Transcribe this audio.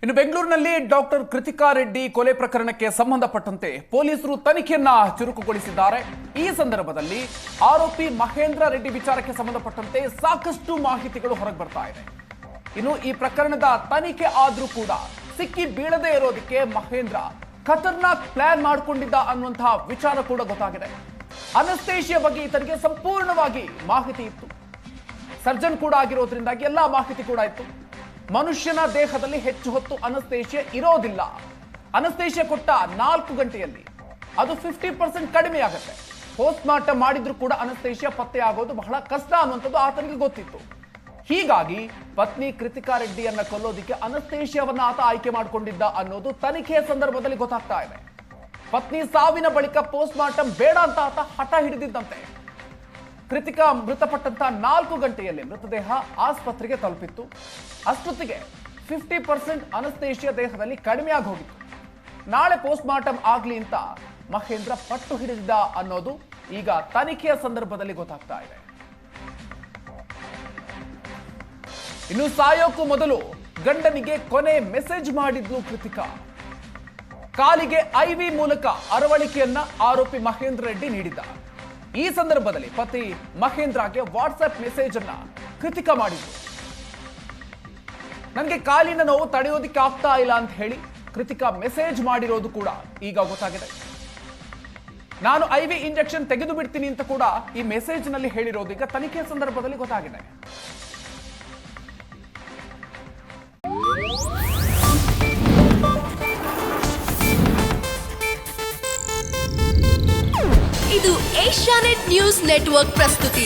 ಇನ್ನು ಬೆಂಗಳೂರಿನಲ್ಲಿ ಡಾಕ್ಟರ್ ಕೃತಿಕಾ ರೆಡ್ಡಿ ಕೊಲೆ ಪ್ರಕರಣಕ್ಕೆ ಸಂಬಂಧಪಟ್ಟಂತೆ ಪೊಲೀಸರು ತನಿಖೆಯನ್ನ ಚುರುಕುಗೊಳಿಸಿದ್ದಾರೆ. ಈ ಸಂದರ್ಭದಲ್ಲಿ ಆರೋಪಿ ಮಹೇಂದ್ರ ರೆಡ್ಡಿ ವಿಚಾರಕ್ಕೆ ಸಂಬಂಧಪಟ್ಟಂತೆ ಸಾಕಷ್ಟು ಮಾಹಿತಿಗಳು ಹೊರಗೆ ಬರ್ತಾ ಇದೆ. ಇನ್ನು ಈ ಪ್ರಕರಣದ ತನಿಖೆ ಆದ್ರೂ ಕೂಡ ಸಿಕ್ಕಿ ಬೀಳದೇ ಇರೋದಕ್ಕೆ ಮಹೇಂದ್ರ ಖತರ್ನಾಕ್ ಪ್ಲಾನ್ ಮಾಡಿಕೊಂಡಿದ್ದ ಅನ್ನುವಂತಹ ವಿಚಾರ ಕೂಡ ಗೊತ್ತಾಗಿದೆ. ಅನಸ್ತೇಶಿಯಾ ಬಗ್ಗೆ ಈತನಿಗೆ ಸಂಪೂರ್ಣವಾಗಿ ಮಾಹಿತಿ ಇತ್ತು. ಸರ್ಜನ್ ಕೂಡ ಆಗಿರೋದ್ರಿಂದಾಗಿ ಎಲ್ಲಾ ಮಾಹಿತಿ ಕೂಡ ಇತ್ತು. ಮನುಷ್ಯನ ದೇಹದಲ್ಲಿ ಹೆಚ್ಚು ಹೊತ್ತು ಅನಸ್ತೇಶಿಯಾ ಇರೋದಿಲ್ಲ. ಅನಸ್ತೇಶಿಯಾ ಕೊಟ್ಟ 4 ಗಂಟೆಯಲ್ಲಿ ಅದು 50% ಕಡಿಮೆ ಆಗುತ್ತೆ. ಪೋಸ್ಟ್ ಮಾರ್ಟಮ್ ಮಾಡಿದ್ರು ಕೂಡ ಅನಸ್ತೇಶಿಯಾ ಪತ್ತೆ ಆಗೋದು ಬಹಳ ಕಷ್ಟ ಅನ್ನುವಂಥದ್ದು ಆತನಿಗೆ ಗೊತ್ತಿತ್ತು. ಹೀಗಾಗಿ ಪತ್ನಿ ಕೃತಿಕಾ ರೆಡ್ಡಿಯನ್ನ ಕೊಲ್ಲೋದಿಕ್ಕೆ ಅನಸ್ತೇಶಿಯಾವನ್ನ ಆತ ಆಯ್ಕೆ ಮಾಡಿಕೊಂಡಿದ್ದ ಅನ್ನೋದು ತನಿಖೆಯ ಸಂದರ್ಭದಲ್ಲಿ ಗೊತ್ತಾಗ್ತಾ ಇದೆ. ಪತ್ನಿ ಸಾವಿನ ಬಳಿಕ ಪೋಸ್ಟ್ ಮಾರ್ಟಮ್ ಬೇಡ ಅಂತ ಆತ ಹಠ ಹಿಡಿದಿದ್ದಂತೆ. ಕೃತಿಕಾ ಮೃತಪಟ್ಟಂತ 4 ಗಂಟೆಯಲ್ಲಿ ಮೃತದೇಹ ಆಸ್ಪತ್ರೆಗೆ ತಲುಪಿತ್ತು. ಅಷ್ಟೊತ್ತಿಗೆ 50% ಅನಸ್ತೇಶಿಯಾ ದೇಹದಲ್ಲಿ ಕಡಿಮೆ ಆಗಿ ಹೋಗಿತ್ತು. ನಾಳೆ ಪೋಸ್ಟ್ ಮಾರ್ಟಮ್ ಆಗ್ಲಿ ಅಂತ ಮಹೇಂದ್ರ ಪಟ್ಟು ಹಿಡಿದಿದ್ದ ಅನ್ನೋದು ಈಗ ತನಿಖೆಯ ಸಂದರ್ಭದಲ್ಲಿ ಗೊತ್ತಾಗ್ತಾ ಇದೆ. ಇನ್ನು ಸಾಯೋಕ್ಕೂ ಮೊದಲು ಗಂಡನಿಗೆ ಕೊನೆ ಮೆಸೇಜ್ ಮಾಡಿದ್ಲು ಕೃತಿಕಾ. ಕಾಲಿಗೆ ಐವಿ ಮೂಲಕ ಅರವಳಿಕೆಯನ್ನ ಆರೋಪಿ ಮಹೇಂದ್ರ ರೆಡ್ಡಿ ನೀಡಿದ್ದ. ಈ ಸಂದರ್ಭದಲ್ಲಿ ಪತಿ ಮಹೇಂದ್ರಗೆ ವಾಟ್ಸ್ಆಪ್ ಮೆಸೇಜ್ ಅನ್ನ ಕೃತಿಕಾ ಮಾಡಿದ್ರು. ನನಗೆ ಕಾಲಿನ ನೋವು ತಡೆಯೋದಿಕ್ಕೆ ಆಗ್ತಾ ಇಲ್ಲ ಅಂತ ಹೇಳಿ ಕೃತಿಕಾ ಮೆಸೇಜ್ ಮಾಡಿರೋದು ಕೂಡ ಈಗ ಗೊತ್ತಾಗಿದೆ. ನಾನು ಐವಿ ಇಂಜೆಕ್ಷನ್ ತೆಗೆದು ಬಿಡ್ತೀನಿ ಅಂತ ಕೂಡ ಈ ಮೆಸೇಜ್ ನಲ್ಲಿ ಹೇಳಿರೋದು ಈಗ ತನಿಖೆ ಸಂದರ್ಭದಲ್ಲಿ ಗೊತ್ತಾಗಿದೆ. ಇದು ಏಷ್ಯಾನೆಟ್ ನ್ಯೂಸ್ ನೆಟ್ವರ್ಕ್ ಪ್ರಸ್ತುತಿ.